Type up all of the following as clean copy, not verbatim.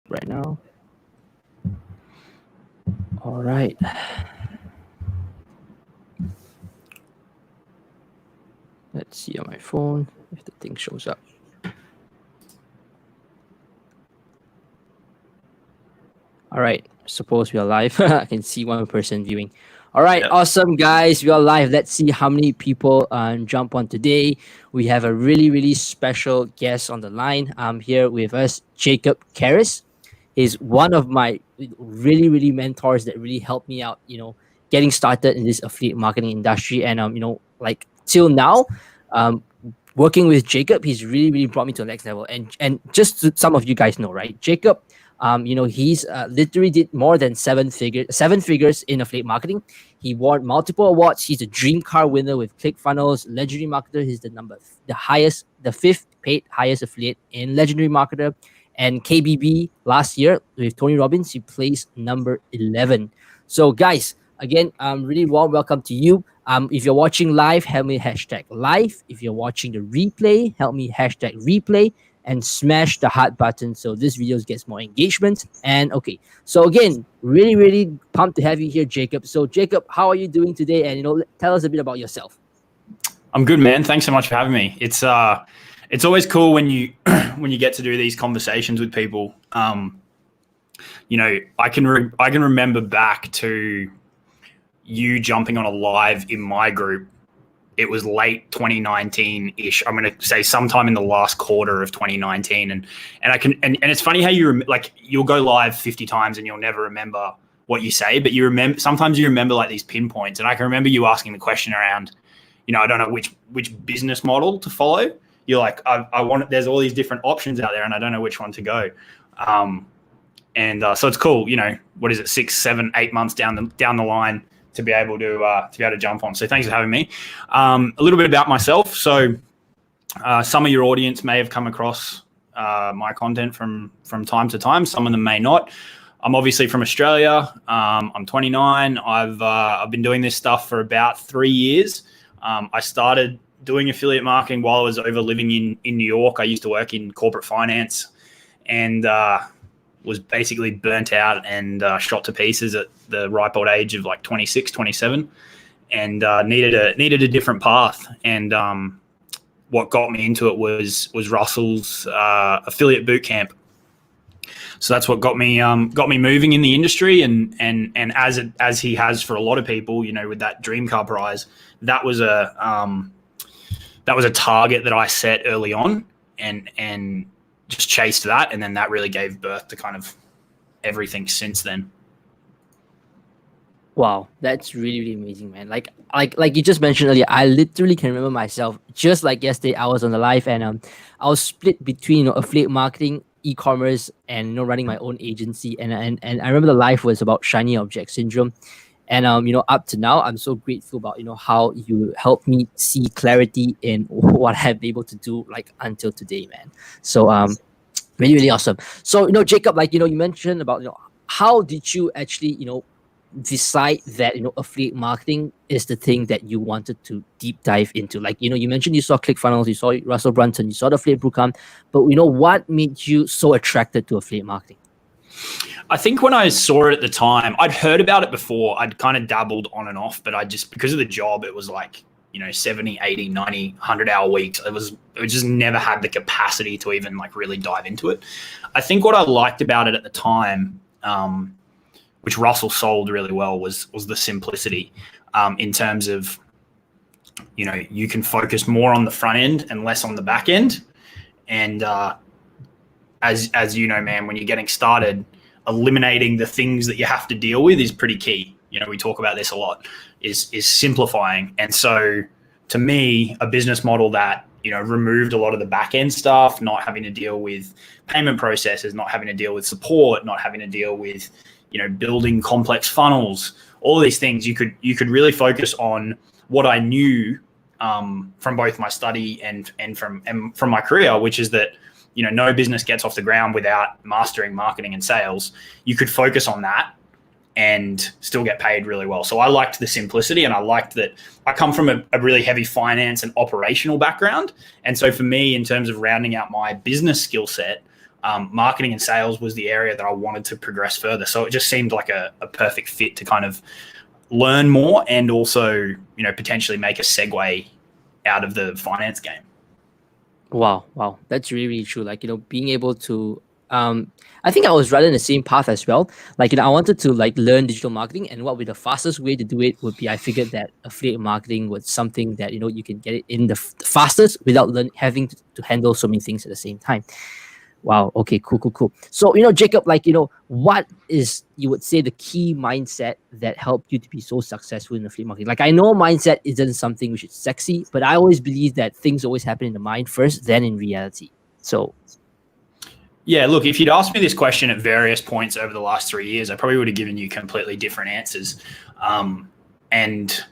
right now. All right. Let's see on my phone if the thing shows up. All right. Suppose we are live. I can see one person viewing. All right. Yep. Awesome, guys. We are live. Let's see how many people jump on today. We have a really, really special guest on the line. Here with us, Jacob Karras. He's one of my really, really mentors that really helped me out, getting started in this affiliate marketing industry. And, like till now, um, working with Jacob, he's really, really brought me to the next level. And just so some of you guys know, right? Jacob, he's literally did more than seven figures in affiliate marketing. He won multiple awards. He's a dream car winner with ClickFunnels, Legendary Marketer. He's the fifth paid highest affiliate in Legendary Marketer. And KBB last year with Tony Robbins, he placed number 11. So, guys, again, really warm welcome to you. If you're watching live, help me hashtag live. If you're watching the replay, help me hashtag replay and smash the heart button so this video gets more engagement. And okay, so again, really, really pumped to have you here, Jacob. So, Jacob, how are you doing today? And tell us a bit about yourself. I'm good, man. Thanks so much for having me. It's always cool when you when you get to do these conversations with people. I can remember back to you jumping on a live in my group. It was late 2019-ish. I'm going to say sometime in the last quarter of 2019, and it's funny how you'll go live 50 times and you'll never remember what you say, but sometimes you remember like these pinpoints. And I can remember you asking the question around, I don't know which business model to follow. You're like, I want. There's all these different options out there, and I don't know which one to go. So it's cool. What is it? 6, 7, 8 months down the line to be able to jump on. So thanks for having me. A little bit about myself. So some of your audience may have come across my content from time to time. Some of them may not. I'm obviously from Australia. I'm 29. I've been doing this stuff for about 3 years. I started doing affiliate marketing while I was over living in New York. I used to work in corporate finance and was basically burnt out and shot to pieces at the ripe old age of like 26, 27, and needed a different path. And what got me into it was Russell's affiliate bootcamp. So that's what got me moving in the industry, and as he has for a lot of people, with that dream car prize, that was a target that I set early on, and just chased that, and then that really gave birth to kind of everything since then. Wow, that's really, really amazing, man. Like you just mentioned earlier, I literally can remember myself just like yesterday. I was on the live, and I was split between affiliate marketing, e-commerce, and running my own agency. And I remember the live was about shiny object syndrome. And up to now, I'm so grateful about how you helped me see clarity in what I've been able to do like until today, man. So really, really awesome. So Jacob, like you mentioned about how did you actually decide that affiliate marketing is the thing that you wanted to deep dive into? Like you mentioned you saw ClickFunnels, you saw Russell Brunson, you saw the affiliate bootcamp, but what made you so attracted to affiliate marketing? I think when I saw it at the time, I'd heard about it before. I'd kind of dabbled on and off, but I just, because of the job, it was like 70, 80, 90, 100-hour weeks. It just never had the capacity to even like really dive into it. I think what I liked about it at the time, which Russell sold really well, was the simplicity, in terms of you can focus more on the front end and less on the back end. And as you know, man, when you're getting started, eliminating the things that you have to deal with is pretty key. We talk about this a lot, is simplifying. And so to me, a business model that removed a lot of the back end stuff, not having to deal with payment processes, not having to deal with support, not having to deal with building complex funnels, all of these things, you could really focus on what I knew from both my study and from my career, which is that no business gets off the ground without mastering marketing and sales. You could focus on that and still get paid really well. So I liked the simplicity, and I liked that I come from a really heavy finance and operational background. And so for me, in terms of rounding out my business skill set, marketing and sales was the area that I wanted to progress further. So it just seemed like a perfect fit to kind of learn more and also, potentially make a segue out of the finance game. Wow, that's really, really true. Like, being able to, I think I was rather in the same path as well. Like, I wanted to like learn digital marketing, and what would be the fastest way to do it would be, I figured that affiliate marketing was something that, you can get it in the fastest without having to handle so many things at the same time. Wow. Okay. Cool. So, Jacob, like, what is, you would say, the key mindset that helped you to be so successful in affiliate marketing? Like, I know mindset isn't something which is sexy, but I always believe that things always happen in the mind first, then in reality. So, yeah, look, if you'd asked me this question at various points over the last 3 years, I probably would have given you completely different answers. And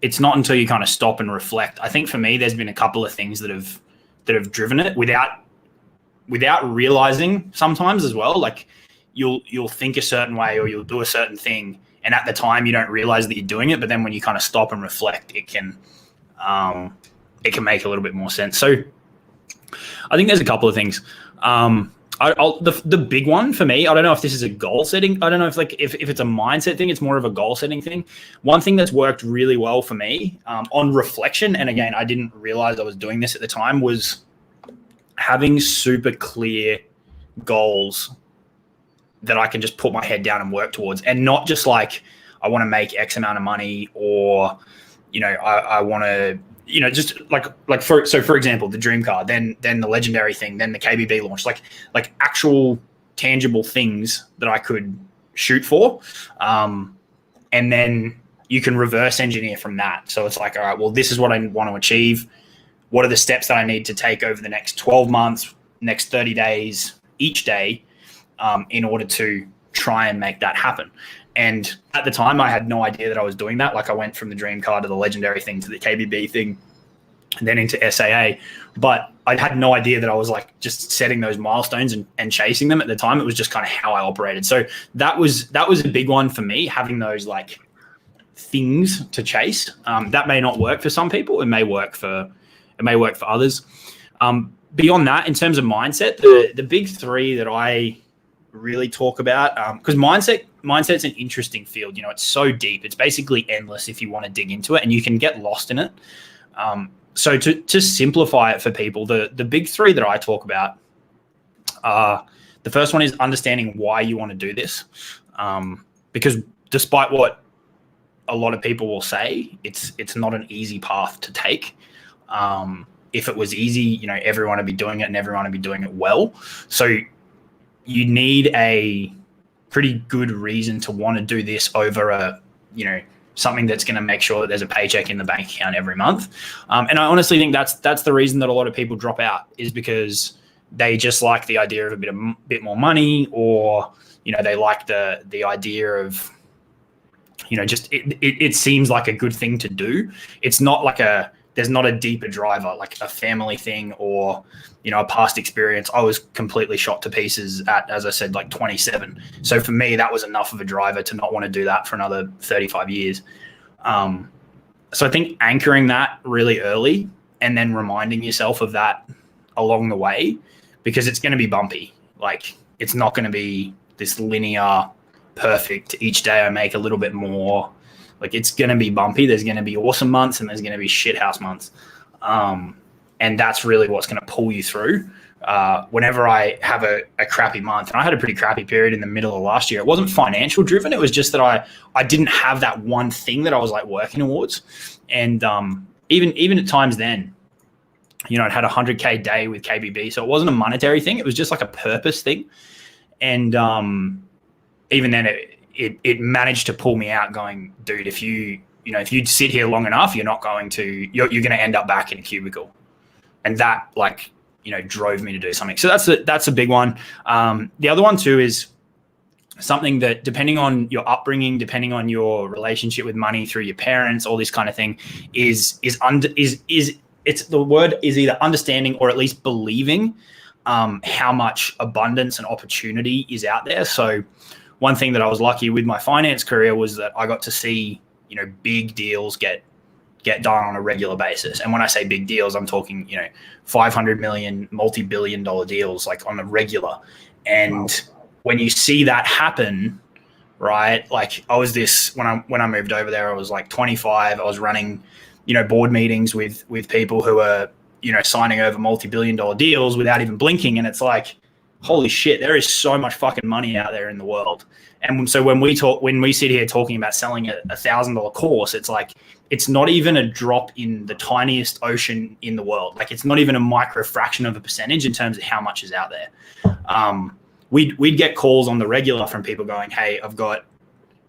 it's not until you kind of stop and reflect. I think for me, there's been a couple of things that have driven it without realizing sometimes as well. Like you'll think a certain way or you'll do a certain thing, and at the time you don't realize that you're doing it, but then when you kind of stop and reflect, it can make a little bit more sense. So I think there's a couple of things. The big one for me, I don't know if this is a goal setting. I don't know if it's a mindset thing. It's more of a goal setting thing. One thing that's worked really well for me on reflection, and again, I didn't realize I was doing this at the time, was having super clear goals that I can just put my head down and work towards, and not just like I want to make X amount of money, or I want to just for example, the dream car, then the legendary thing, then the KBB launch, like actual tangible things that I could shoot for, and then you can reverse engineer from that. So it's like, all right, well, this is what I want to achieve. What are the steps that I need to take over the next 12 months, next 30 days, each day, in order to try and make that happen? And at the time, I had no idea that I was doing that. Like I went from the dream car to the legendary thing to the KBB thing, and then into SAA. But I had no idea that I was like just setting those milestones and chasing them at the time. It was just kind of how I operated. So that was a big one for me, having those like things to chase. That may not work for some people. It may work for others. Beyond that, in terms of mindset, the big three that I really talk about, because mindset's an interesting field. It's so deep. It's basically endless if you want to dig into it, and you can get lost in it. So to simplify it for people, the big three that I talk about are, the first one is understanding why you want to do this. Because despite what a lot of people will say, it's not an easy path to take. If it was easy, everyone would be doing it and everyone would be doing it well. So you need a pretty good reason to want to do this over something that's going to make sure that there's a paycheck in the bank account every month. And I honestly think that's the reason that a lot of people drop out, is because they just like the idea of a bit more money, or, they like the idea of, just it seems like a good thing to do. It's not like there's not a deeper driver, like a family thing or, a past experience. I was completely shot to pieces at, as I said, like 27. So for me, that was enough of a driver to not want to do that for another 35 years. So I think anchoring that really early and then reminding yourself of that along the way, because it's going to be bumpy. Like it's not going to be this linear, perfect, each day I make a little bit more. Like it's going to be bumpy. There's going to be awesome months and there's going to be shithouse months. And that's really what's going to pull you through. Whenever I have a crappy month, and I had a pretty crappy period in the middle of last year, it wasn't financial driven. It was just that I didn't have that one thing that I was like working towards. And even at times then, I'd had a 100K day with KBB. So it wasn't a monetary thing. It was just like a purpose thing. And even then it managed to pull me out going, dude, if you sit here long enough, you're going to end up back in a cubicle. And that drove me to do something. So that's a big one. The other one too is something that, depending on your upbringing, depending on your relationship with money through your parents, all this kind of thing, it's the word is either understanding or at least believing how much abundance and opportunity is out there. So one thing that I was lucky with my finance career was that I got to see, big deals get get done on a regular basis. And when I say big deals, I'm talking, 500 million, multi-billion dollar deals, like on a regular. And when you see that happen, right? Like I was when I moved over there, I was like 25. I was running, board meetings with people who are, signing over multi-billion dollar deals without even blinking. And it's like, holy shit, there is so much fucking money out there in the world. And so when we sit here talking about selling a $1,000 course, it's like, it's not even a drop in the tiniest ocean in the world. Like it's not even a micro fraction of a percentage in terms of how much is out there. We'd get calls on the regular from people going, hey, I've got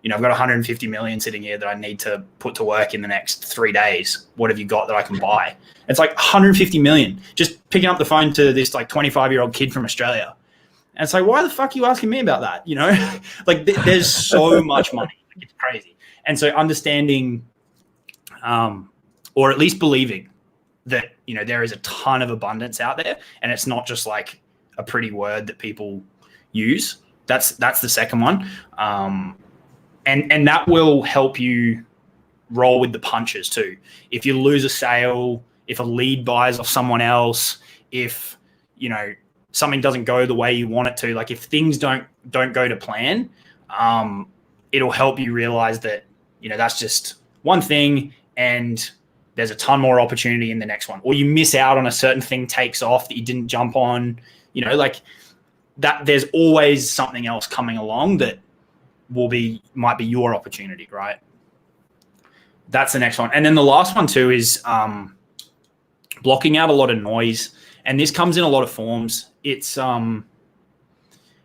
150 million sitting here that I need to put to work in the next 3 days. What have you got that I can buy? It's like 150 million, just picking up the phone to this like 25-year-old kid from Australia. And it's like, why the fuck are you asking me about that? Like there's so much money. Like, it's crazy. And so understanding, or at least believing that, there is a ton of abundance out there, and it's not just like a pretty word that people use. That's the second one. And that will help you roll with the punches too. If you lose a sale, if a lead buys off someone else, if, something doesn't go the way you want it to, like if things don't go to plan, it'll help you realize that, that's just one thing and there's a ton more opportunity in the next one. Or you miss out on a certain thing takes off that you didn't jump on, like that there's always something else coming along that might be your opportunity, right? That's the next one. And then the last one too is blocking out a lot of noise. And this comes in a lot of forms. It's going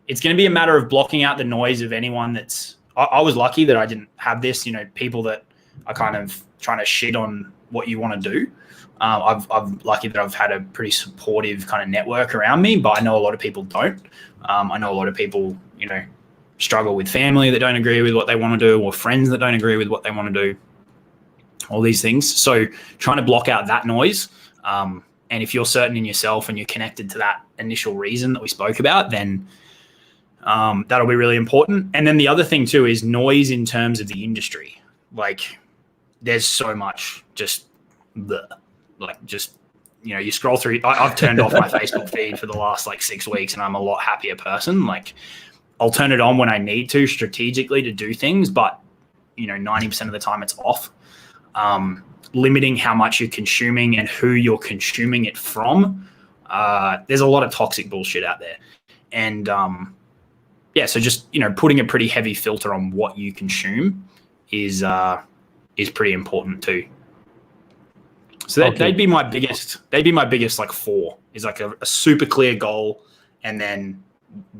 to be a matter of blocking out the noise of anyone that's, I was lucky that I didn't have this, people that are kind of trying to shit on what you want to do. I'm lucky that I've had a pretty supportive kind of network around me, but I know a lot of people don't. I know a lot of people, struggle with family that don't agree with what they want to do, or friends that don't agree with what they want to do, all these things. So trying to block out that noise. And if you're certain in yourself and you're connected to that initial reason that we spoke about, then that'll be really important. And then the other thing too is noise in terms of the industry. Like there's so much you scroll through. I've turned off my Facebook feed for the last like 6 weeks, and I'm a lot happier person. Like I'll turn it on when I need to strategically to do things, but 90% of the time it's off. Limiting how much you're consuming and who you're consuming it from. There's a lot of toxic bullshit out there. And so just, putting a pretty heavy filter on what you consume is pretty important too. So they'd be my biggest like 4 is like a super clear goal. And then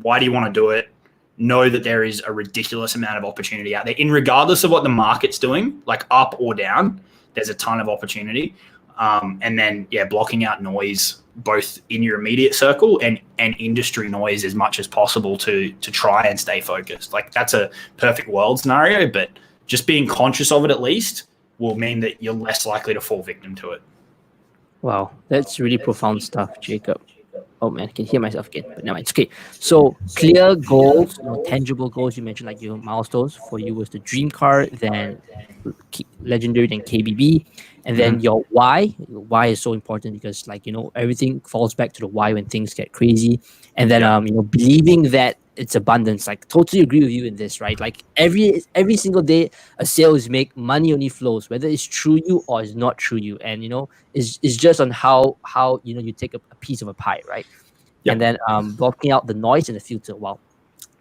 why do you want to do it? Know that there is a ridiculous amount of opportunity out there, in regardless of what the market's doing, like up or down. There's a ton of opportunity. And then, blocking out noise, both in your immediate circle and industry noise as much as possible to try and stay focused. Like that's a perfect world scenario, but just being conscious of it at least will mean that you're less likely to fall victim to it. Wow, that's really profound stuff, Jacob. Oh man, I can hear myself again, but no, it's okay. So clear goals, tangible goals. You mentioned like your milestones. For you was the dream car, then legendary, then KBB, and then your why. Your why is so important because everything falls back to the why when things get crazy, and then believing that it's abundance. Like totally agree with you in this, right? Like every single day a sale is made, money only flows, whether it's through you or it's not through you. And it's just on how you take a piece of a pie, right? Yep. And then blocking out the noise and the filter. Wow.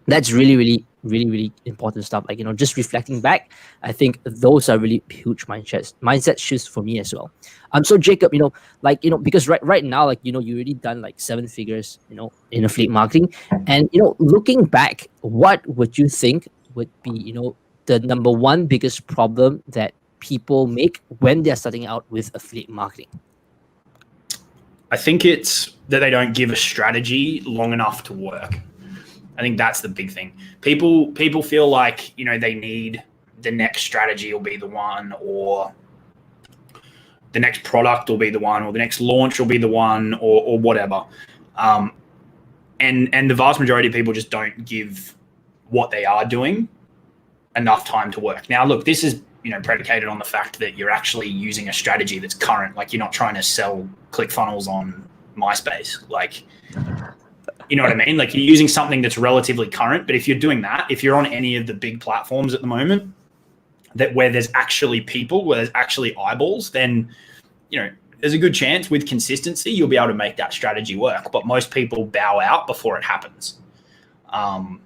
That's really, really, really, really important stuff. Like, just reflecting back, I think those are really huge mindset shifts for me as well. So Jacob, because right now, you already done like 7 figures, in affiliate marketing. And, looking back, what would you think would be, the number one biggest problem that people make when they're starting out with affiliate marketing? I think it's that they don't give a strategy long enough to work. I think that's the big thing. People feel like, they need the next strategy will be the one, or the next product will be the one, or the next launch will be the one, or whatever. And the vast majority of people just don't give what they are doing enough time to work. Now, look, this is predicated on the fact that you're actually using a strategy that's current. Like, you're not trying to sell ClickFunnels on MySpace. Like, you know what I mean? Like, you're using something that's relatively current. But if you're doing that, if you're on any of the big platforms at the moment where there's actually people, where there's actually eyeballs, then, there's a good chance with consistency you'll be able to make that strategy work. But most people bow out before it happens.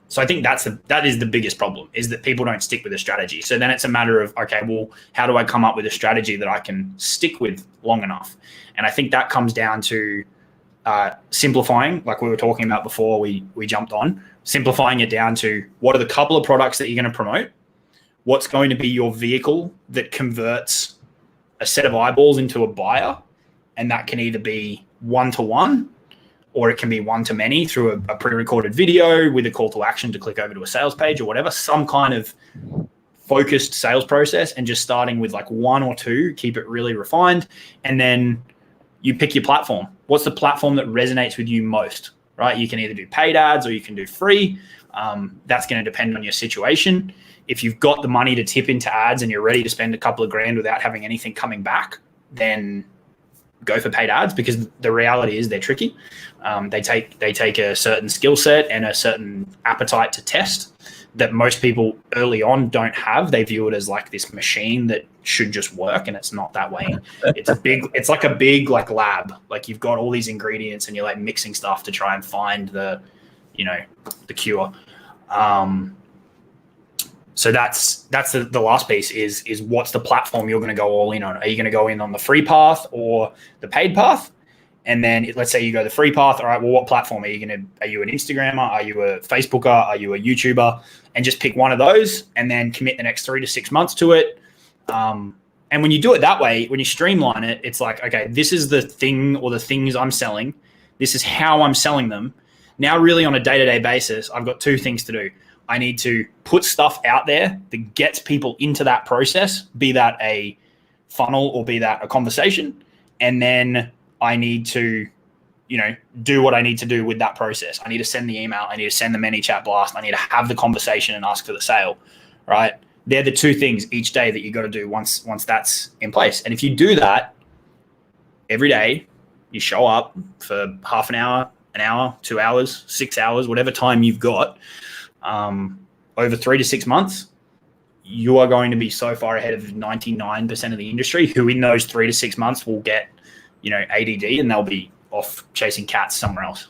So I think that is the biggest problem, is that people don't stick with a strategy. So then it's a matter of, okay, well, how do I come up with a strategy that I can stick with long enough? And I think that comes down to simplifying, like we were talking about before we jumped on, simplifying it down to what are the couple of products that you're going to promote? What's going to be your vehicle that converts a set of eyeballs into a buyer? And that can either be one-to-one, or it can be one-to-many through a pre-recorded video with a call to action to click over to a sales page or whatever, some kind of focused sales process, and just starting with like one or two, keep it really refined. And then you pick your platform. What's the platform that resonates with you most, right? You can either do paid ads or you can do free. That's going to depend on your situation. If you've got the money to tip into ads and you're ready to spend a couple of grand without having anything coming back, then go for paid ads, because the reality is they're tricky. They take a certain skill set and a certain appetite to test that most people early on don't have. They view it as like this machine that should just work, and it's not that way. It's like a big lab. Like, you've got all these ingredients and you're like mixing stuff to try and find the cure. So that's the last piece is what's the platform you're going to go all in on? Are you going to go in on the free path or the paid path? And then let's say you go the free path. All right, well, what platform are you are you an Instagrammer? Are you a Facebooker? Are you a YouTuber? And just pick one of those and then commit the next 3 to 6 months to it. And when you do it that way, when you streamline it, it's like, okay, this is the thing or the things I'm selling. This is how I'm selling them. Now, really on a day-to-day basis, I've got two things to do. I need to put stuff out there that gets people into that process, be that a funnel or be that a conversation. And then I need to, do what I need to do with that process. I need to send the email. I need to send the ManyChat blast. I need to have the conversation and ask for the sale, right? They're the two things each day that you got to do once that's in place. And if you do that every day, you show up for half an hour, 2 hours, 6 hours, whatever time you've got, over 3 to 6 months, you are going to be so far ahead of 99% of the industry, who in those 3 to 6 months will get, ADD, and they'll be off chasing cats somewhere else.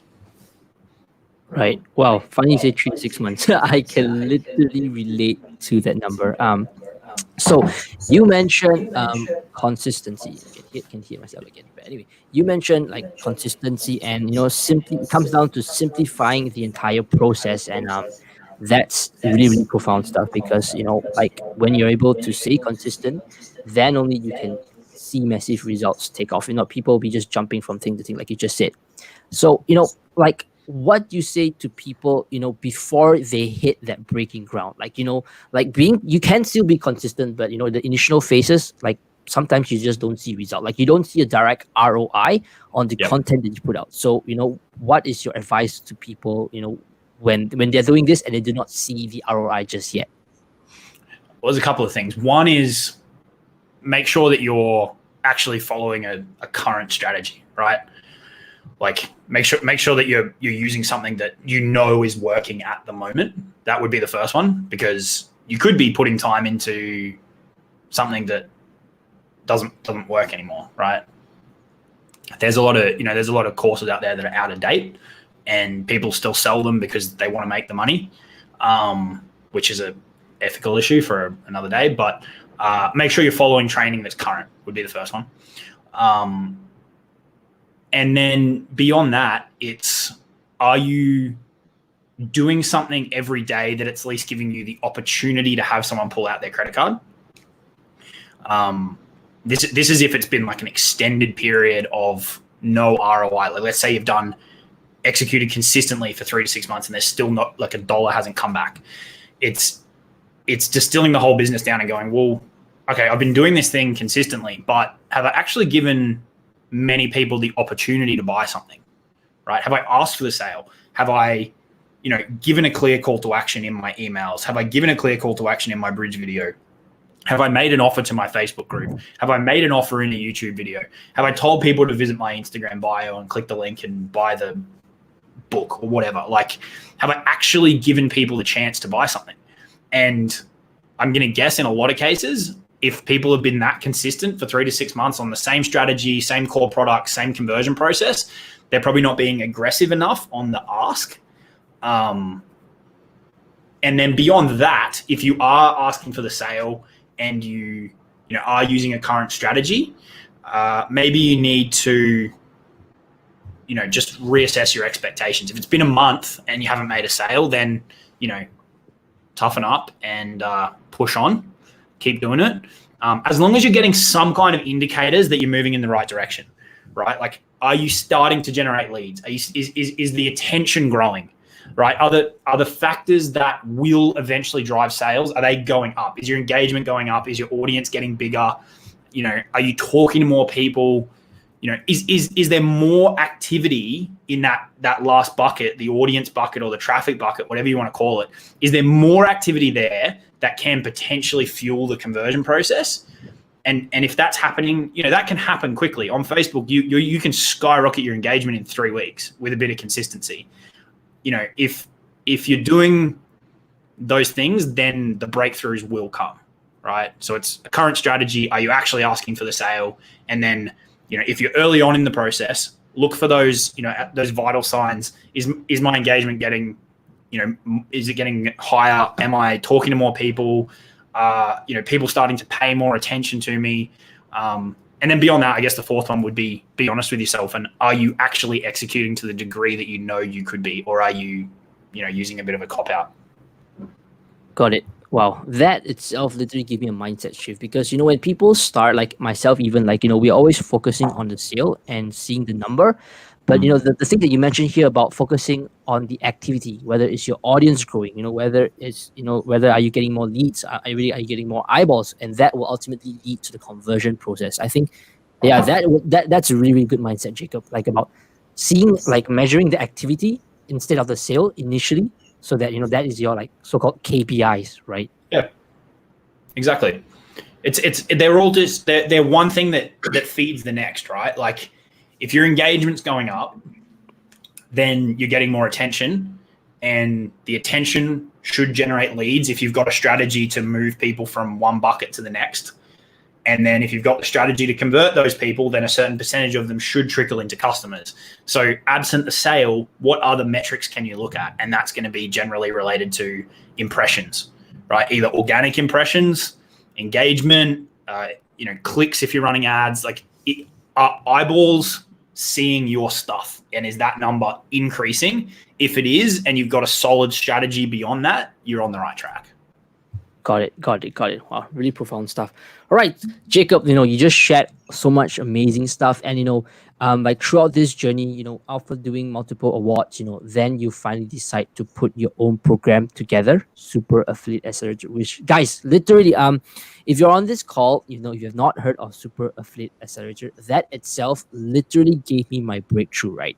Right. Well, funny you say 3 to 6 months. I can literally relate to that number. So you mentioned consistency. I can hear myself again. But anyway, you mentioned like consistency, and simply it comes down to simplifying the entire process, and that's really, really profound stuff, because like when you're able to stay consistent, then only you can see massive results take off. People will be just jumping from thing to thing, like you just said. So like, what do you say to people before they hit that breaking ground? Like you can still be consistent, but the initial phases, like sometimes you just don't see result. Like you don't see a direct ROI on the content that you put out. So what is your advice to people when they're doing this and they do not see the ROI just yet? Well, there's a couple of things. One is make sure that you're actually following a current strategy, right? Like make sure that you're using something that is working at the moment. That would be the first one, because you could be putting time into something that doesn't work anymore, right? There's a lot of courses out there that are out of date, and people still sell them because they want to make the money, which is a ethical issue for another day. But make sure you're following training that's current would be the first one. And then beyond that, are you doing something every day that it's at least giving you the opportunity to have someone pull out their credit card? This is if it's been like an extended period of no ROI. Like let's say you've executed consistently for 3 to 6 months and there's still not like $1 hasn't come back. It's distilling the whole business down and going, well, okay, I've been doing this thing consistently, but have I actually given many people the opportunity to buy something, right? Have I asked for the sale? Have I, given a clear call to action in my emails? Have I given a clear call to action in my bridge video? Have I made an offer to my Facebook group? Have I made an offer in a YouTube video? Have I told people to visit my Instagram bio and click the link and buy the book or whatever? Like, have I actually given people the chance to buy something? And I'm going to guess in a lot of cases, if people have been that consistent for 3 to 6 months on the same strategy, same core product, same conversion process, they're probably not being aggressive enough on the ask. And then beyond that, if you are asking for the sale and you are using a current strategy, maybe you need to just reassess your expectations. If it's been a month and you haven't made a sale, then toughen up and push on, keep doing it. As long as you're getting some kind of indicators that you're moving in the right direction, right? Like, are you starting to generate leads? Is the attention growing? Right? Are the factors that will eventually drive sales, are they going up? Is your engagement going up? Is your audience getting bigger? Are you talking to more people? Is there more activity in that last bucket, the audience bucket or the traffic bucket, whatever you want to call it? Is there more activity there that can potentially fuel the conversion process? And if that's happening, that can happen quickly. On Facebook, you can skyrocket your engagement in 3 weeks with a bit of consistency. If you're doing those things, then the breakthroughs will come, right? So it's a current strategy. Are you actually asking for the sale? And then, if you're early on in the process, look for those, those vital signs. Is my engagement getting, is it getting higher? Am I talking to more people? People starting to pay more attention to me? And then beyond that, I guess the fourth one would be honest with yourself. And are you actually executing to the degree that you could be? Or are you, using a bit of a cop-out? Got it. Wow. That itself literally gave me a mindset shift because, when people start, like myself, even we're always focusing on the sale and seeing the number. But, the thing that you mentioned here about focusing on the activity, whether it's your audience growing, whether it's, whether are you getting more leads, are you getting more eyeballs, and that will ultimately lead to the conversion process. I think, that's a really, really good mindset, Jacob, about seeing, measuring the activity instead of the sale initially, so that, that is your so-called KPIs, right? Yeah, exactly. They're all just, they're one thing that feeds the next, right? Like, if your engagement's going up, then you're getting more attention, and the attention should generate leads if you've got a strategy to move people from one bucket to the next. And then if you've got the strategy to convert those people, then a certain percentage of them should trickle into customers. So absent the sale, what other metrics can you look at? And that's going to be generally related to impressions, right? Either organic impressions, engagement, clicks if you're running ads, eyeballs seeing your stuff, and is that number increasing? If it is, and you've got a solid strategy beyond that, you're on the right track. Got it. Wow, really profound stuff. All right, Jacob, you just shared so much amazing stuff, and throughout this journey, after doing multiple awards, then you finally decide to put your own program together, Super Affiliate Accelerator. Which, guys, literally, if you're on this call, you have not heard of Super Affiliate Accelerator, that itself literally gave me my breakthrough, right?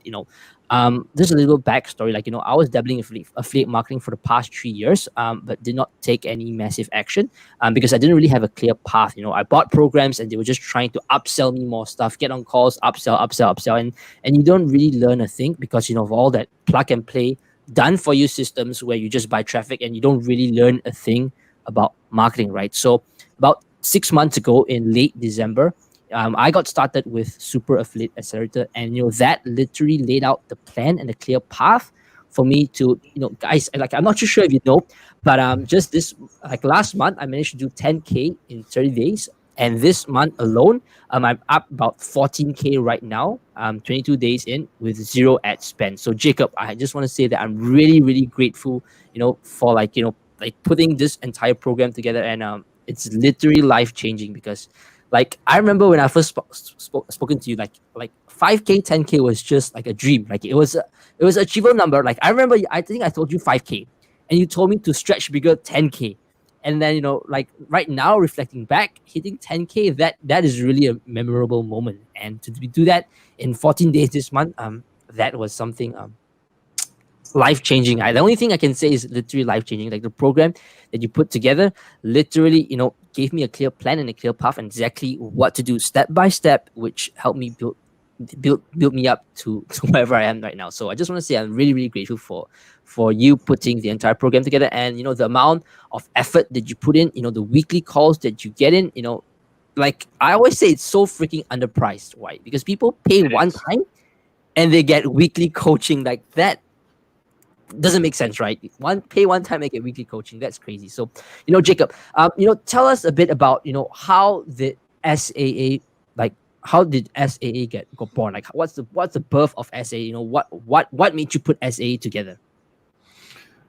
There's a little backstory. I was dabbling in affiliate marketing for the past 3 years, but did not take any massive action because I didn't really have a clear path. I bought programs and they were just trying to upsell me more stuff, get on calls, upsell. And you don't really learn a thing because, of all that plug and play done for you systems where you just buy traffic and you don't really learn a thing about marketing, right? So about 6 months ago in late December, I got started with Super Affiliate Accelerator, and that literally laid out the plan and a clear path for me to, guys, I'm not too sure if you know, but just this last month I managed to do 10K in 30 days, and this month alone I'm up about 14K right now, 22 days in with 0 ad spend. So Jacob, I just want to say that I'm really, really grateful, for putting this entire program together, and it's literally life changing because. I remember when I first spoken to you, 5K, 10K was just like a dream. It was an achievable number. I remember, I think I told you 5K, and you told me to stretch bigger, 10K. And then, right now, reflecting back, hitting 10K, that is really a memorable moment. And to do that in 14 days this month, that was something life-changing. The only thing I can say is literally life-changing. The program that you put together, literally, gave me a clear plan and a clear path and exactly what to do step by step, which helped me build me up to wherever I am right now. So I just want to say I'm really, really grateful for you putting the entire program together, and the amount of effort that you put in, the weekly calls that you get in, like I always say, it's so freaking underpriced, right? Because people pay one time and they get weekly coaching. Like that doesn't make sense, right? Pay one time and get weekly coaching. That's crazy. So, Jacob, tell us a bit about, how the SAA, like how did SAA get born? Like what's the birth of SAA? What made you put SAA together?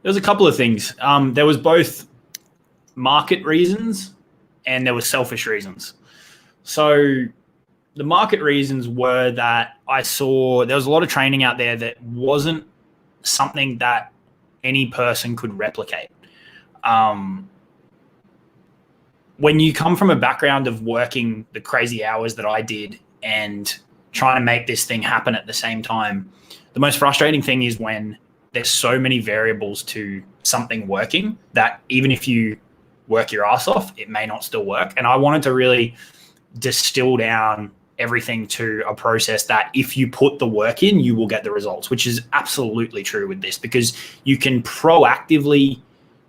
There's a couple of things. There was both market reasons and there were selfish reasons. So the market reasons were that I saw there was a lot of training out there that wasn't something that any person could replicate. When you come from a background of working the crazy hours that I did and trying to make this thing happen at the same time, the most frustrating thing is when there's so many variables to something working that even if you work your ass off, it may not still work. And I wanted to really distill down everything to a process that if you put the work in, you will get the results, which is absolutely true with this, because you can proactively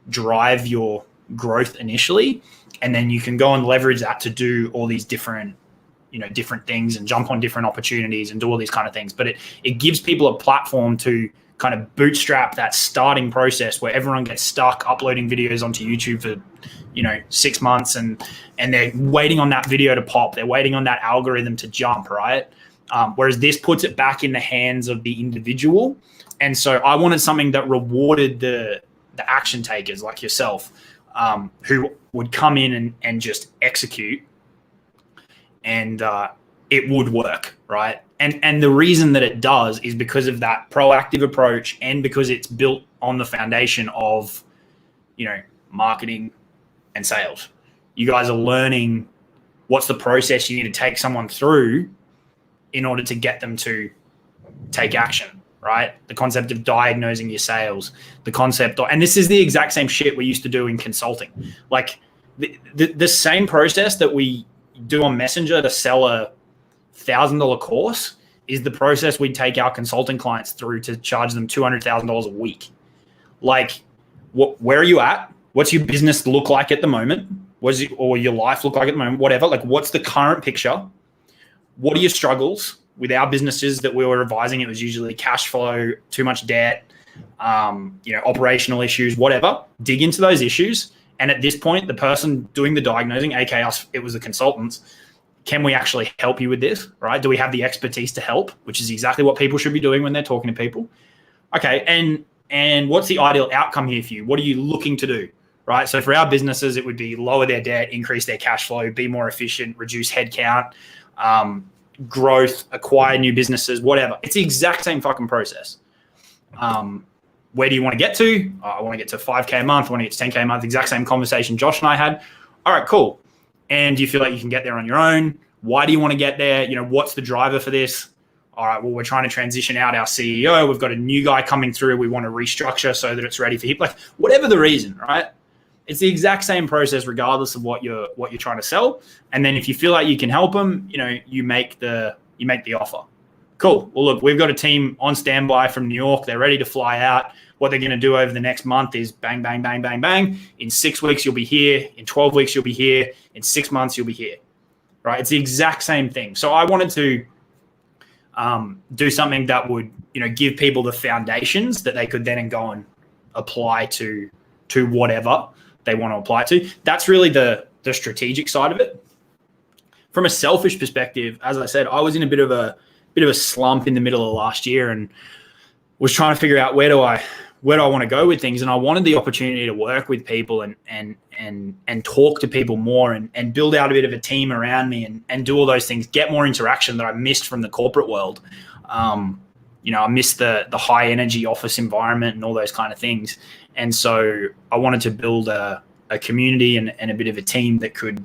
drive your growth initially, and then you can go and leverage that to do all these different things and jump on different opportunities and do all these kind of things. But it gives people a platform to kind of bootstrap that starting process where everyone gets stuck uploading videos onto YouTube for 6 months and they're waiting on that video to pop. They're waiting on that algorithm to jump, right? Whereas this puts it back in the hands of the individual. And so I wanted something that rewarded the action takers like yourself, who would come in and just execute, and it would work, right? And the reason that it does is because of that proactive approach, and because it's built on the foundation of, marketing and sales. You guys are learning what's the process you need to take someone through in order to get them to take action, right? The concept of diagnosing your sales, the concept of, and this is the exact same shit we used to do in consulting. Like the same process that we do on Messenger to sell a $1,000 course is the process we take our consulting clients through to charge them $200,000 a week. Like, where are you at? What's your business look like at the moment? Or your life look like at the moment? Whatever. Like, what's the current picture? What are your struggles? With our businesses that we were advising, it was usually cash flow, too much debt, operational issues, whatever. Dig into those issues. And at this point, the person doing the diagnosing, aka us, it was the consultants. Can we actually help you with this, right? Do we have the expertise to help? Which is exactly what people should be doing when they're talking to people. Okay, and what's the ideal outcome here for you? What are you looking to do, right? So for our businesses, it would be lower their debt, increase their cash flow, be more efficient, reduce headcount, growth, acquire new businesses, whatever. It's the exact same fucking process. Where do you want to get to? I want to get to 5K a month. I want to get to 10K a month. Exact same conversation Josh and I had. All right, cool. And do you feel like you can get there on your own? Why do you want to get there? What's the driver for this? All right, well, we're trying to transition out our CEO. We've got a new guy coming through. We want to restructure so that it's ready for him. Like, whatever the reason, right? It's the exact same process regardless of what you're trying to sell. And then if you feel like you can help them, you make the offer. Cool. Well, look, we've got a team on standby from New York. They're ready to fly out. What they're going to do over the next month is bang, bang, bang, bang, bang. In 6 weeks, you'll be here. In 12 weeks, you'll be here. In 6 months, you'll be here, right? It's the exact same thing. So I wanted to do something that would, give people the foundations that they could then go and apply to whatever they want to apply to. That's really the strategic side of it. From a selfish perspective, as I said, I was in a bit of a slump in the middle of last year and was trying to figure out where do I want to go with things. And I wanted the opportunity to work with people and talk to people more and build out a bit of a team around me and do all those things, get more interaction that I missed from the corporate world. I missed the high energy office environment and all those kind of things. And so I wanted to build a community and a bit of a team that could,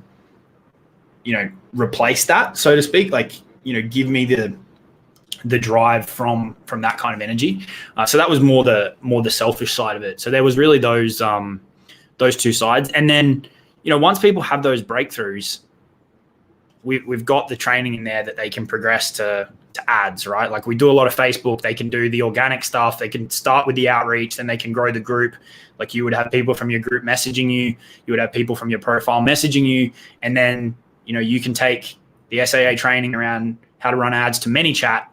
replace that, so to speak, like, give me the drive from that kind of energy. So that was more the selfish side of it. So there was really those two sides. And then, once people have those breakthroughs, we've got the training in there that they can progress to ads, right? Like we do a lot of Facebook, they can do the organic stuff, they can start with the outreach, then they can grow the group. Like you would have people from your group messaging you, you would have people from your profile messaging you, and then, you can take the SAA training around how to run ads to ManyChat,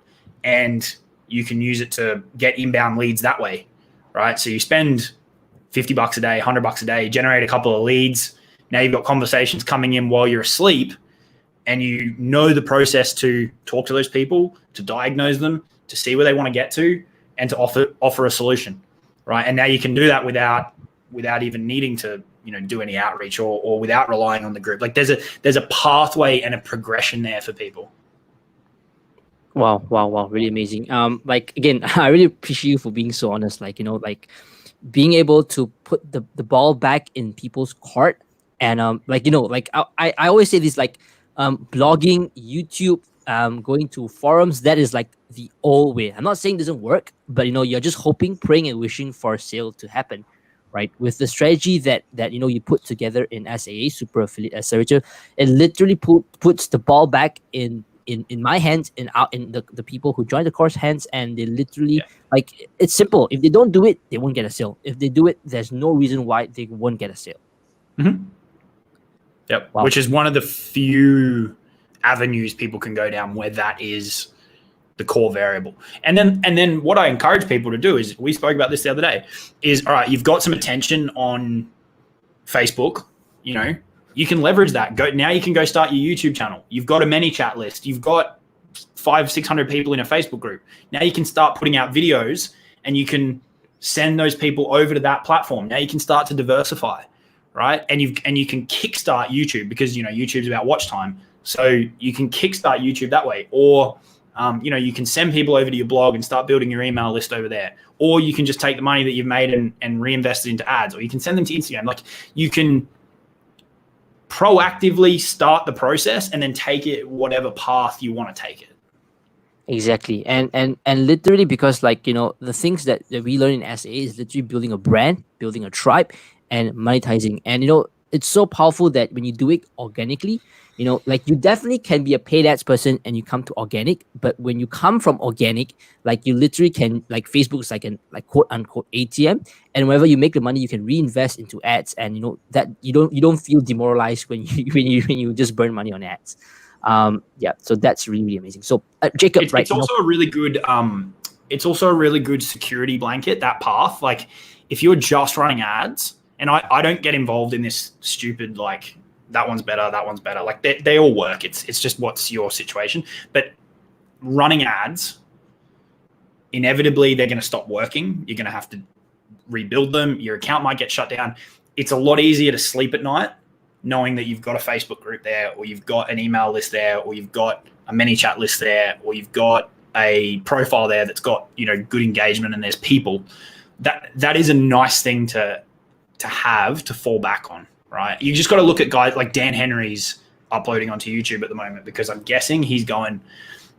and you can use it to get inbound leads that way, right? So you spend $50 a day, $100 a day, generate a couple of leads. Now you've got conversations coming in while you're asleep, and you know the process to talk to those people, to diagnose them, to see where they want to get to, and to offer a solution, right? And now you can do that without even needing to, do any outreach or without relying on the group. Like there's a pathway and a progression there for people. Wow, really amazing. Like again, I really appreciate you for being so honest. Like, being able to put the ball back in people's court, and I always say this, like blogging, YouTube, going to forums, that is like the old way. I'm not saying it doesn't work, but you're just hoping, praying, and wishing for a sale to happen, right? With the strategy that you put together in SAA, Super Affiliate Accelerator, it literally puts the ball back in my hands and out in the people who join the course hands, and they literally like, it's simple. If they don't do it, they won't get a sale. If they do it, there's no reason why they won't get a sale. Mm-hmm. Yep. Wow. Which is one of the few avenues people can go down where that is the core variable. And then what I encourage people to do is, we spoke about this the other day, is all right, you've got some attention on Facebook, you can leverage that. Now you can go start your YouTube channel. You've got a ManyChat list. You've got 500-600 people in a Facebook group. Now you can start putting out videos, and you can send those people over to that platform. Now you can start to diversify, right? And you can kickstart YouTube, because YouTube's about watch time. So you can kickstart YouTube that way, or you can send people over to your blog and start building your email list over there, or you can just take the money that you've made and reinvest it into ads, or you can send them to Instagram. Like you can proactively start the process and then take it whatever path you want to take it. Exactly. And literally, because the things that we learn in SA is literally building a brand, building a tribe, and monetizing. And it's so powerful that when you do it organically, like you definitely can be a paid ads person and you come to organic, but when you come from organic, like you literally can, like Facebook is like quote unquote ATM, and whenever you make the money, you can reinvest into ads, and that you don't feel demoralized when you just burn money on ads. So that's really, really amazing. So Jacob, it's also a really good security blanket, that path. Like if you're just running ads, and I don't get involved in this stupid, like, that one's better, that one's better. Like they all work. It's just what's your situation. But running ads, inevitably they're going to stop working. You're going to have to rebuild them. Your account might get shut down. It's a lot easier to sleep at night knowing that you've got a Facebook group there, or you've got an email list there, or you've got a ManyChat list there, or you've got a profile there that's got good engagement, and there's people. That is a nice thing to have to fall back on, right? You just got to look at guys like Dan Henry's uploading onto YouTube at the moment, because I'm guessing he's going,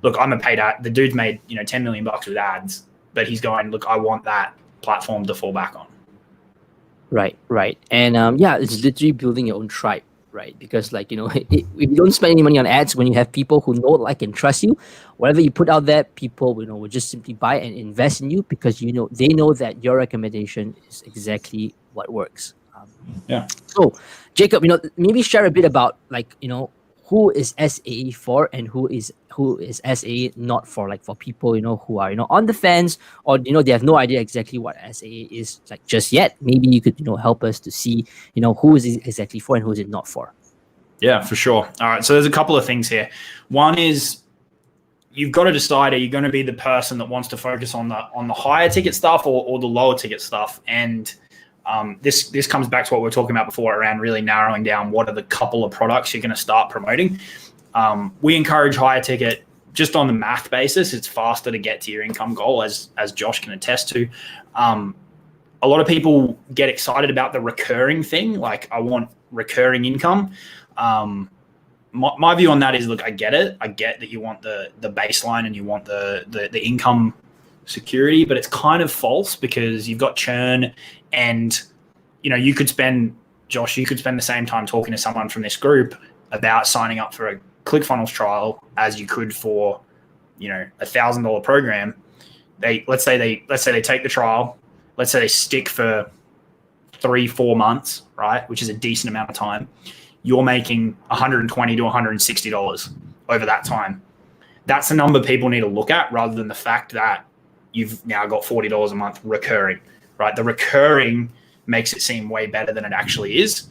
look, I'm a paid ad. The dude's made $10 million with ads, but he's going, look, I want that platform to fall back on. Right. And it's literally building your own tribe, right? Because if you don't spend any money on ads, when you have people who know, like, and trust you, whatever you put out there, people will just simply buy and invest in you, because they know that your recommendation is exactly what works. So Jacob, maybe share a bit about who is SAA for, and who is SAA not for, like for people who are on the fence, or they have no idea exactly what SAA is like just yet. Maybe you could help us to see who is it exactly for and who is it not for. Yeah, for sure. All right, so there's a couple of things here. One is, you've got to decide, are you going to be the person that wants to focus on the higher ticket stuff or the lower ticket stuff? And this comes back to what we were talking about before around really narrowing down what are the couple of products you're going to start promoting. We encourage higher ticket just on the math basis. It's faster to get to your income goal, as Josh can attest to. A lot of people get excited about the recurring thing. Like, I want recurring income. My view on that is, look, I get it. I get that you want the baseline and you want the income security, but it's kind of false, because you've got churn, and you could spend Josh, you could spend the same time talking to someone from this group about signing up for a ClickFunnels trial as you could for, $1,000 program. Let's say they take the trial. Let's say they stick for 3-4 months, right? Which is a decent amount of time. You're making $120 to $160 over that time. That's the number people need to look at, rather than the fact that you've now got $40 a month recurring, right? The recurring makes it seem way better than it actually is.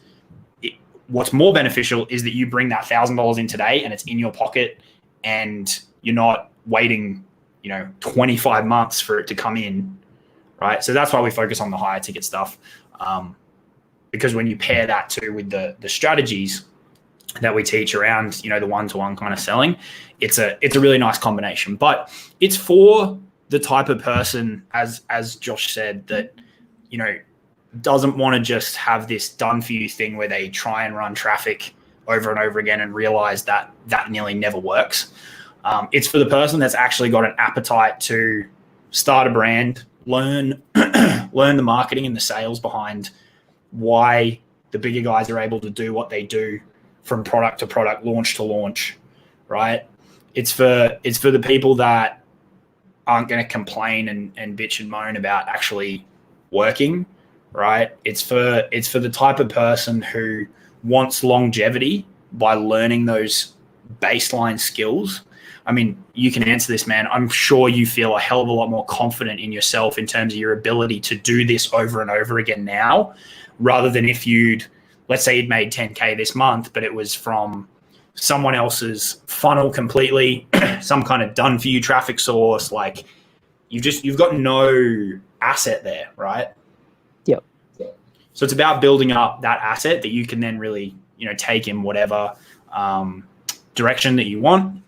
What's more beneficial is that you bring that $1,000 in today and it's in your pocket, and you're not waiting, 25 months for it to come in, right? So that's why we focus on the higher ticket stuff. Because when you pair that too with the strategies that we teach around, the one-to-one kind of selling, it's a really nice combination. But it's for the type of person, as Josh said, that, doesn't want to just have this done for you thing where they try and run traffic over and over again and realize that nearly never works. It's for the person that's actually got an appetite to start a brand, learn the marketing and the sales behind why the bigger guys are able to do what they do from product to product, launch to launch, right? It's for the people that aren't going to complain and bitch and moan about actually working, right? It's for the type of person who wants longevity by learning those baseline skills. I mean, you can answer this, man. I'm sure you feel a hell of a lot more confident in yourself in terms of your ability to do this over and over again now, rather than if let's say you'd made 10K this month, but it was from someone else's funnel completely, some kind of done for you traffic source. Like you've got no asset there, right? Yep. So it's about building up that asset that you can then really, take in whatever direction that you want.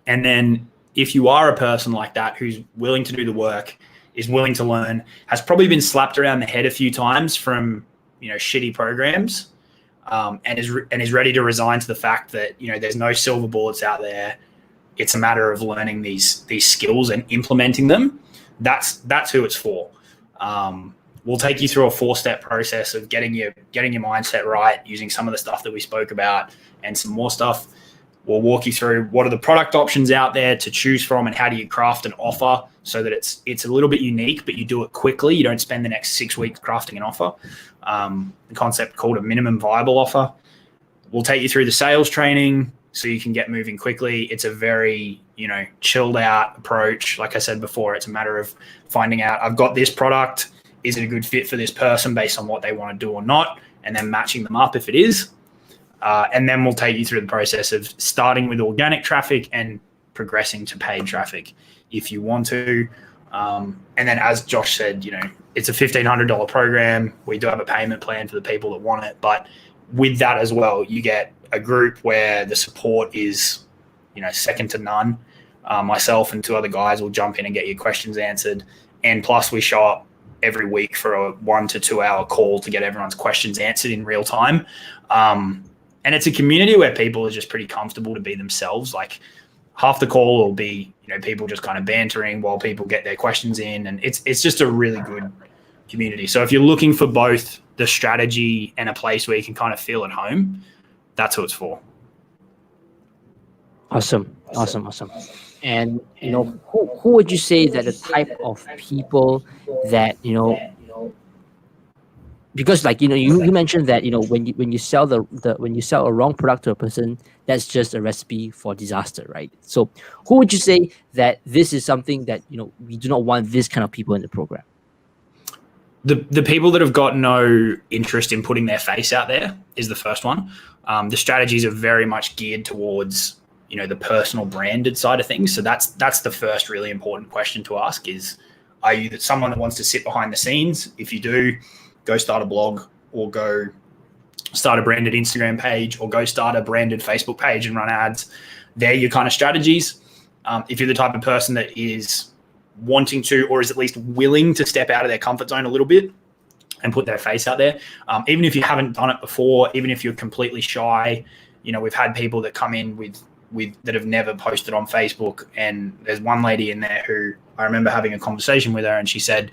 And then if you are a person like that who's willing to do the work, is willing to learn, has probably been slapped around the head a few times from, shitty programs, and is ready to resign to the fact that, there's no silver bullets out there. It's a matter of learning these skills and implementing them. That's who it's for. We'll take you through a 4-step process of getting your mindset right, using some of the stuff that we spoke about and some more stuff. We'll walk you through what are the product options out there to choose from, and how do you craft an offer so that it's a little bit unique, but you do it quickly. You don't spend the next 6 weeks crafting an offer. The concept called a minimum viable offer. We'll take you through the sales training so you can get moving quickly. It's a very, chilled out approach. Like I said before, it's a matter of finding out, I've got this product. Is it a good fit for this person based on what they want to do or not? And then matching them up if it is. And then we'll take you through the process of starting with organic traffic and progressing to paid traffic if you want to. And then, as Josh said, it's a $1,500 program. We do have a payment plan for the people that want it. But with that as well, you get a group where the support is, second to none. Myself and 2 other guys will jump in and get your questions answered. And plus, we show up every week for a 1 to 2 hour call to get everyone's questions answered in real time. And it's a community where people are just pretty comfortable to be themselves. Like half the call will be, people just kind of bantering while people get their questions in. And it's just a really good community. So if you're looking for both the strategy and a place where you can kind of feel at home, that's who it's for. Awesome. And, who would you say that the type of people that, because you mentioned that, when you sell when you sell a wrong product to a person, that's just a recipe for disaster, right? So who would you say that this is something that, we do not want this kind of people in the program? The people that have got no interest in putting their face out there is the first one. The strategies are very much geared towards, the personal branded side of things. So that's the first really important question to ask is, are you someone that wants to sit behind the scenes? If you do, go start a blog or go start a branded Instagram page or go start a branded Facebook page and run ads. They're your kind of strategies. If you're the type of person that is wanting to, or is at least willing to step out of their comfort zone a little bit and put their face out there, even if you haven't done it before, even if you're completely shy, we've had people that come in with that have never posted on Facebook. And there's one lady in there who I remember having a conversation with her and she said,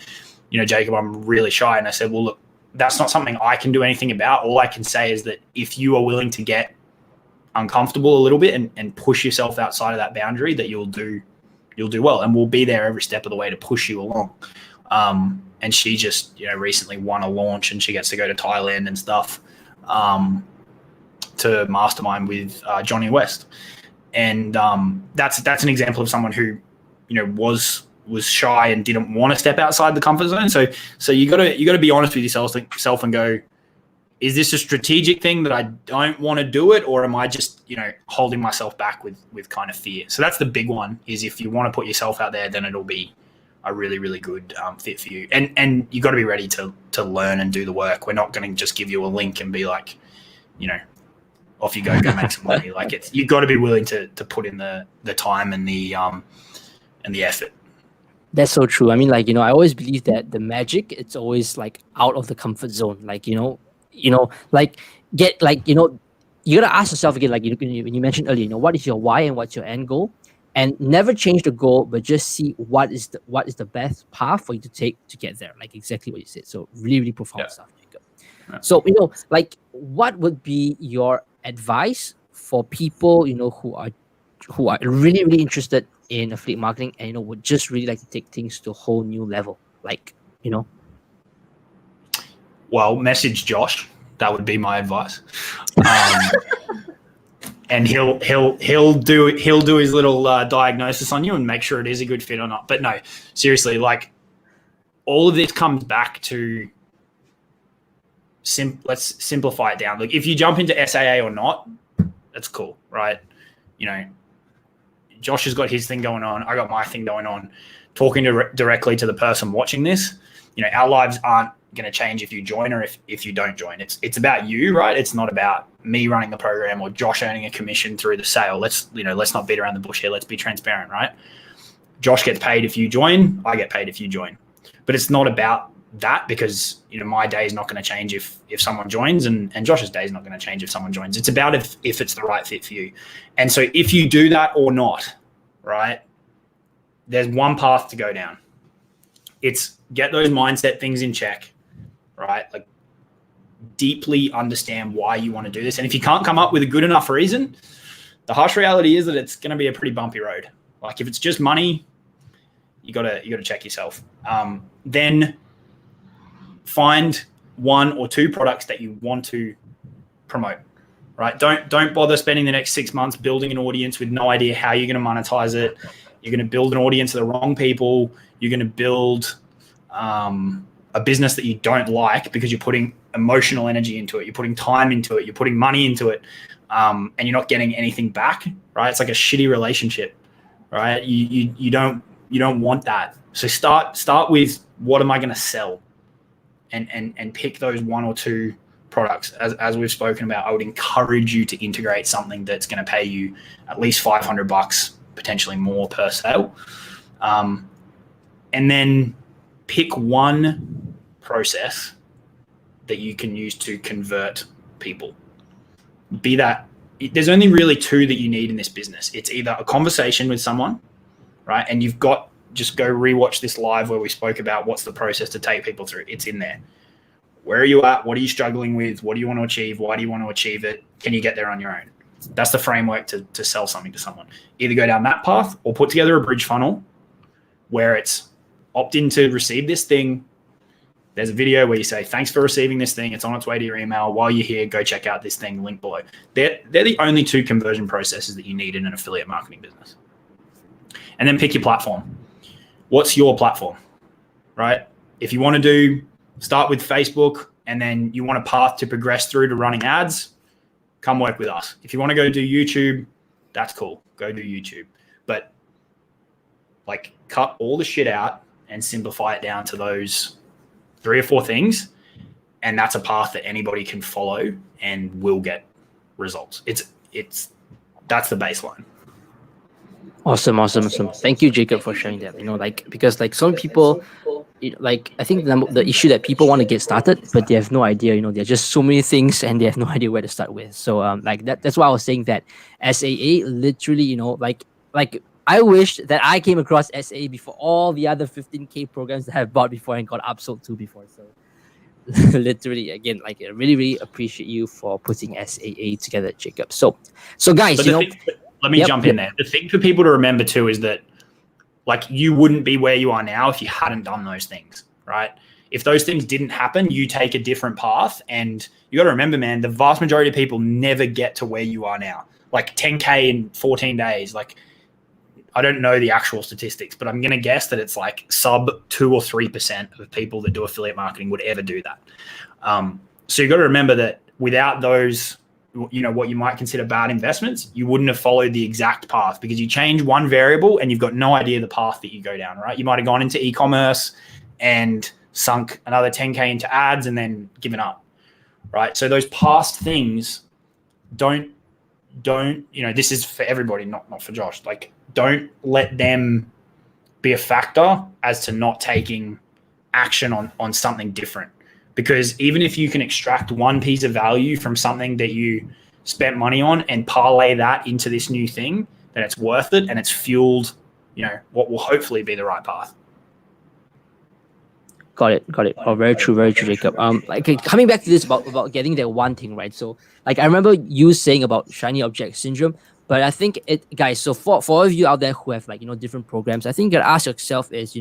Jacob, I'm really shy. And I said, well, look, that's not something I can do anything about. All I can say is that if you are willing to get uncomfortable a little bit and push yourself outside of that boundary, that you'll do well, and we'll be there every step of the way to push you along. And she just, recently won a launch, and she gets to go to Thailand and stuff to mastermind with Johnny West. And that's an example of someone who, was shy and didn't want to step outside the comfort zone. So you gotta be honest with yourself and go, is this a strategic thing that I don't want to do it, or am I just, holding myself back with kind of fear? So that's the big one, is if you want to put yourself out there, then it'll be a really, really good fit for you. And you got to be ready to learn and do the work. We're not going to just give you a link and be like, off you go make some money. Like you've got to be willing to put in the time and the effort. That's so true. I mean, I always believe that the magic, it's always out of the comfort zone. You gotta ask yourself again, when you mentioned earlier, what is your why and what's your end goal, and never change the goal, but just see what is the best path for you to take to get there. Like exactly what you said. So really, really profound stuff, Jacob. Yeah. So what would be your advice for people who are really, really interested in affiliate marketing and would just really like to take things to a whole new level? Well, message Josh. That would be my advice. And he'll do his little diagnosis on you and make sure it is a good fit or not. But no, seriously, all of this comes back to let's simplify it down. If you jump into SAA or not, that's cool, right? Josh has got his thing going on. I got my thing going on. Talking directly to the person watching this, our lives aren't going to change if you join or if you don't join. It's about you, right? It's not about me running the program or Josh earning a commission through the sale. Let's not beat around the bush here. Let's be transparent, right? Josh gets paid if you join. I get paid if you join. But it's not about that, because my day is not going to change if someone joins, and Josh's day is not going to change if someone joins. It's about if it's the right fit for you. And so if you do that or not, right, there's one path to go down. It's get those mindset things in check, right? Deeply understand why you want to do this. And if you can't come up with a good enough reason, the harsh reality is that it's going to be a pretty bumpy road. If it's just money, you gotta check yourself. Then find one or two products that you want to promote, right? Don't bother spending the next 6 months building an audience with no idea how you're going to monetize it. You're going to build an audience of the wrong people. You're going to build a business that you don't like because you're putting emotional energy into it. You're putting time into it. You're putting money into it, and you're not getting anything back, right? It's like a shitty relationship, right? You don't want that. So start with, what am I going to sell, and pick those one or two products. As we've spoken about, I would encourage you to integrate something that's going to pay you at least $500, potentially more per sale, and then pick one process that you can use to convert people. There's only really two that you need in this business. It's either a conversation with someone, right? And just go rewatch this live where we spoke about what's the process to take people through. It's in there. Where are you at? What are you struggling with? What do you want to achieve? Why do you want to achieve it? Can you get there on your own? That's the framework to sell something to someone. Either go down that path or put together a bridge funnel where it's opt in to receive this thing. There's a video where you say, thanks for receiving this thing. It's on its way to your email. While you're here, go check out this thing, link below. They're the only two conversion processes that you need in an affiliate marketing business. And then pick your platform. What's your platform, right? If you want to start with Facebook and then you want a path to progress through to running ads, come work with us. If you want to go do YouTube, that's cool. Go do YouTube. But cut all the shit out and simplify it down to those 3 or 4 things. And that's a path that anybody can follow and will get results. That's the baseline. Awesome. Thank you, Jacob, for sharing that. Because some people, I think the issue that people want to get started, but they have no idea. There are just so many things, and they have no idea where to start with. So, that's why I was saying that SAA literally, I wish that I came across SAA before all the other 15K programs that I've bought before and got upsold to before. So, Literally, again, like I really, really appreciate you for putting SAA together, Jacob. So guys, But let me yep, jump in there. The thing for people to remember too is that like you wouldn't be where you are now if you hadn't done those things, right? If those things didn't happen, you take a different path. And you got to remember, man, the vast majority of people never get to where you are now. Like 10K in 14 days, like I don't know the actual statistics, but I'm going to guess that it's like sub 2 or 3% of people that do affiliate marketing would ever do that. So you got to remember that without those, what you might consider bad investments, you wouldn't have followed the exact path because you change one variable and you've got no idea the path that you go down, right? You might have gone into e-commerce and sunk another 10K into ads and then given up, right? So those past things don't, this is for everybody, not for Josh. Like, don't let them be a factor as to not taking action on something different. Because even if you can extract one piece of value from something that you spent money on and parlay that into this new thing, then it's worth it and it's fueled, what will hopefully be the right path. Got it. Oh, very true, Jacob. Like coming back to this about getting that one thing right. So, like I remember you saying about shiny object syndrome, but I think guys. So for all of you out there who have like different programs, I think you gotta ask yourself is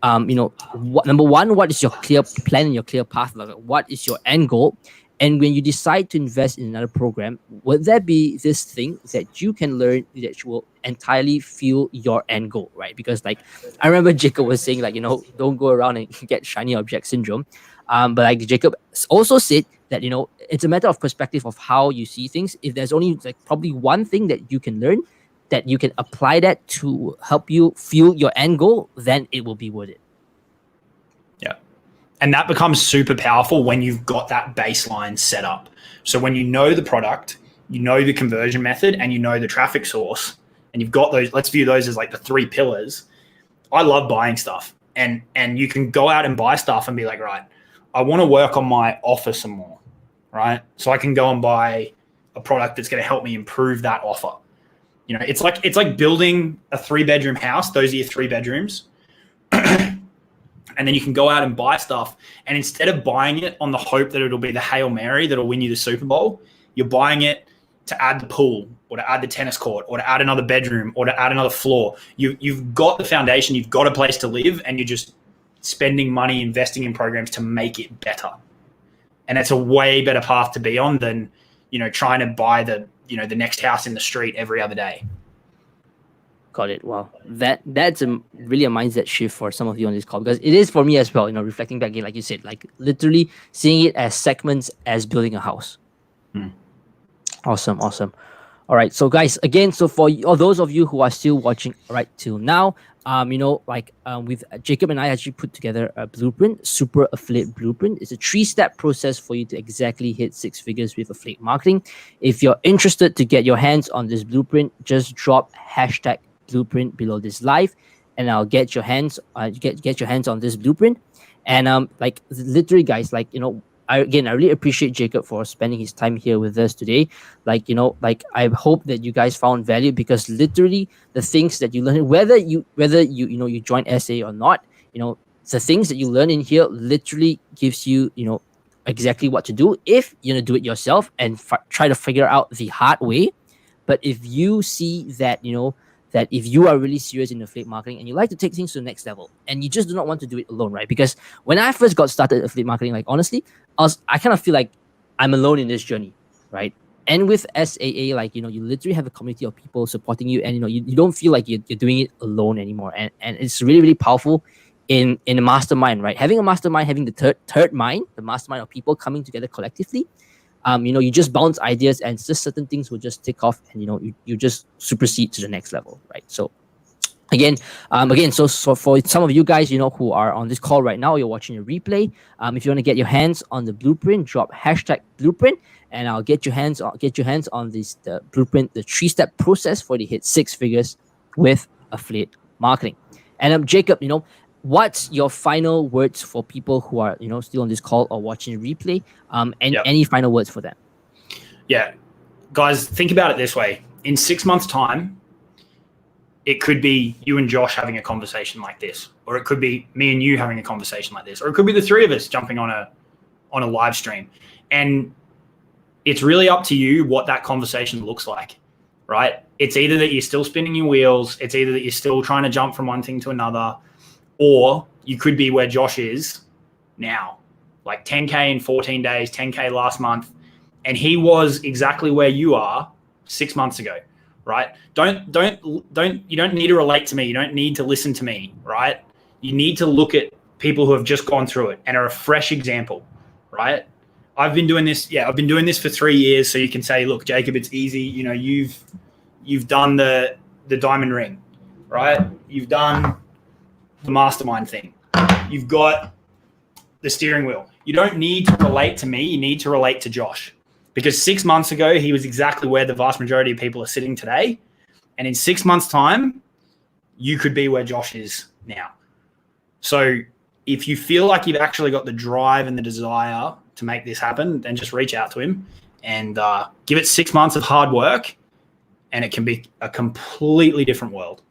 number one, what is your clear plan and your clear path? Like, what is your end goal? And when you decide to invest in another program, would there be this thing that you can learn that will entirely fuel your end goal, right? Because like I remember Jacob was saying like, don't go around and get shiny object syndrome. But like Jacob also said that, it's a matter of perspective of how you see things. If there's only like probably one thing that you can learn, that you can apply that to help you fuel your end goal, then it will be worth it. Yeah. And that becomes super powerful when you've got that baseline set up. So when you know the product, you know the conversion method, and you know the traffic source, and you've got those, let's view those as like the 3 pillars. I love buying stuff. And you can go out and buy stuff and be like, right, I want to work on my offer some more, right? So I can go and buy a product that's going to help me improve that offer. It's like building a 3-bedroom house. Those are your 3 bedrooms. And then you can go out and buy stuff. And instead of buying it on the hope that it'll be the Hail Mary that'll win you the Super Bowl, you're buying it to add the pool or to add the tennis court or to add another bedroom or to add another floor. You've got the foundation, you've got a place to live, and you're just spending money investing in programs to make it better. And it's a way better path to be on than, trying to buy the next house in the street every other day. Got it. Wow, that's really a mindset shift for some of you on this call, because it is for me as well. Reflecting back again, like you said, like literally seeing it as segments as building a house. Awesome. All right, so guys, again, so for all those of you who are still watching right till now, with Jacob and I actually put together a blueprint, Super Affiliate Blueprint. It's a 3-step process for you to exactly hit 6 figures with affiliate marketing. If you're interested to get your hands on this blueprint, just drop #blueprint below this live, and I'll get your hands get your hands on this blueprint. And literally, guys, I really appreciate Jacob for spending his time here with us today. I hope that you guys found value, because literally the things that you learn, whether you join SA or not, the things that you learn in here literally gives you, exactly what to do if you're gonna do it yourself and try to figure out the hard way. But if you see that, that if you are really serious in affiliate marketing and you like to take things to the next level, and you just do not want to do it alone, right? Because when I first got started affiliate marketing, like honestly, I kind of feel like I'm alone in this journey, right? And with SAA, you literally have a community of people supporting you, and you don't feel like you're doing it alone anymore. And it's really, really powerful in a mastermind, right? Having a mastermind, having the third mind, the mastermind of people coming together collectively. You just bounce ideas, and just certain things will just take off, and you just supersede to the next level, right? So again, so for some of you guys, who are on this call right now, you're watching a replay. If you want to get your hands on the blueprint, drop #blueprint, and I'll get your hands on the blueprint, the 3-step process for you to hit 6 figures with affiliate marketing. And Jacob, what's your final words for people who are still on this call or watching replay? Any final words for them? Yeah, guys, think about it this way: in 6 months' time, it could be you and Josh having a conversation like this, or it could be me and you having a conversation like this, or it could be the 3 of us jumping on on a live stream. And it's really up to you what that conversation looks like, right? It's either that you're still spinning your wheels, it's either that you're still trying to jump from one thing to another, or you could be where Josh is now, like 10K in 14 days, 10K last month. And he was exactly where you are 6 months ago, right? You don't need to relate to me. You don't need to listen to me, right? You need to look at people who have just gone through it and are a fresh example, right? I've been doing this for 3 years. So you can say, look, Jacob, it's easy. You know, you've done the diamond ring, right? You've done the mastermind thing. You've got the steering wheel. You don't need to relate to me. You need to relate to Josh, because 6 months ago, he was exactly where the vast majority of people are sitting today. And in 6 months' time, you could be where Josh is now. So if you feel like you've actually got the drive and the desire to make this happen, then just reach out to him and give it 6 months of hard work, and it can be a completely different world.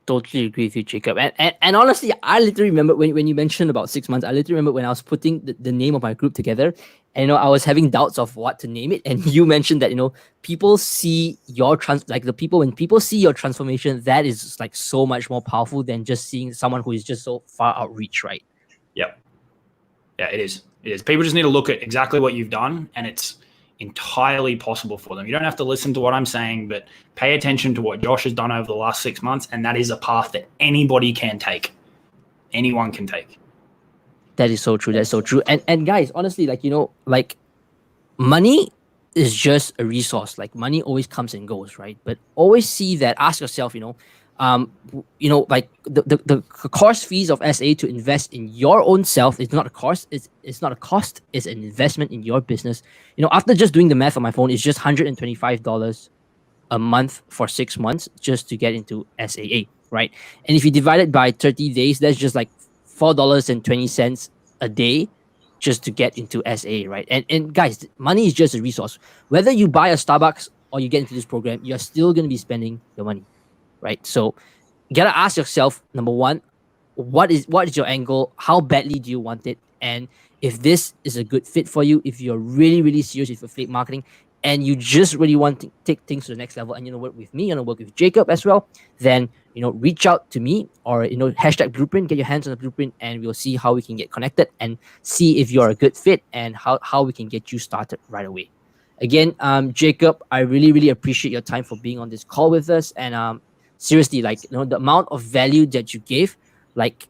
Totally agree with you, Jacob. And honestly, I literally remember when you mentioned about 6 months, I literally remember when I was putting the name of my group together, and you know, I was having doubts of what to name it. And you mentioned that, you know, people see your when people see your transformation, that is like so much more powerful than just seeing someone who is just so far outreach, right? Yep. Yeah, it is. It is. People just need to look at exactly what you've done, and it's entirely possible for them. You don't have to listen to what I'm saying, but pay attention to what Josh has done over the last 6 months, and that is a path that anybody can take. Anyone can take. That is so true. That's so true. And guys, honestly, like, you know, like money is just a resource. Like money always comes and goes, right? But always see that, ask yourself, like the course fees of SA to invest in your own self is not a cost. It's not a cost. It's an investment in your business. You know, after just doing the math on my phone, it's just $125 a month for 6 months just to get into SAA, right? And if you divide it by 30 days, that's just like $4.20 a day just to get into SA, right? And guys, money is just a resource. Whether you buy a Starbucks or you get into this program, you're still going to be spending your money, right? So you gotta ask yourself, number one, what is your angle? How badly do you want it? And if this is a good fit for you, if you're really, really serious with affiliate marketing and you just really want to take things to the next level and you know, work with me and work with Jacob as well, then, you know, reach out to me or, you know, hashtag blueprint, get your hands on the blueprint, and we'll see how we can get connected and see if you're a good fit and how we can get you started right away. Again, Jacob, I really, really appreciate your time for being on this call with us. And seriously, like, you know, the amount of value that you gave, like,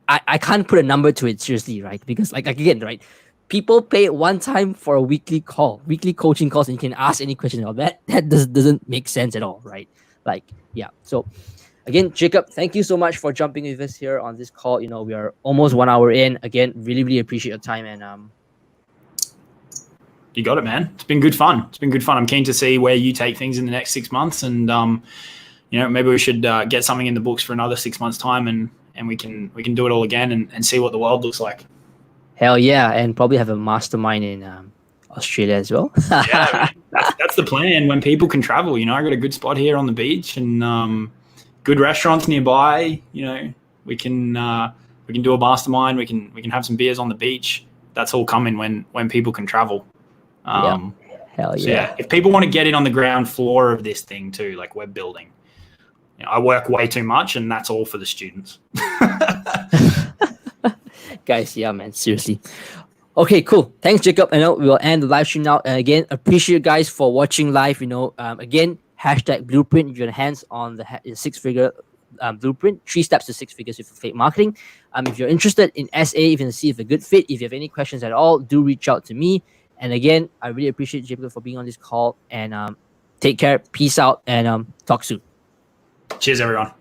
I can't put a number to it, seriously, right? Because like again, right, people pay one time for a weekly coaching calls, and you can ask any question at all. That doesn't make sense at all, right? Like, yeah. So again, Jacob, thank you so much for jumping with us here on this call. You know, we are almost 1 hour in. Again, really, really appreciate your time. And you got it, man. It's been good fun. I'm keen to see where you take things in the next 6 months, and you know, maybe we should get something in the books for another 6 months' time, and we can do it all again and see what the world looks like. Hell yeah, and probably have a mastermind in Australia as well. Yeah, that's the plan. When people can travel, you know, I got a good spot here on the beach and good restaurants nearby. You know, we can do a mastermind. We can have some beers on the beach. That's all coming when people can travel. Yeah. Hell yeah. So yeah, if people want to get in on the ground floor of this thing too, like we're building. You know, I work way too much, and that's all for the students. Guys, yeah, man, seriously. Okay, cool. Thanks, Jacob. I know we will end the live stream now. And again, appreciate you guys for watching live. You know, again, hashtag blueprint. If you're hands on the six-figure blueprint, 3 steps to 6 figures with affiliate marketing. If you're interested in SA, if you can see if a good fit, if you have any questions at all, do reach out to me. And again, I really appreciate Jacob for being on this call. And take care. Peace out. And talk soon. Cheers, everyone.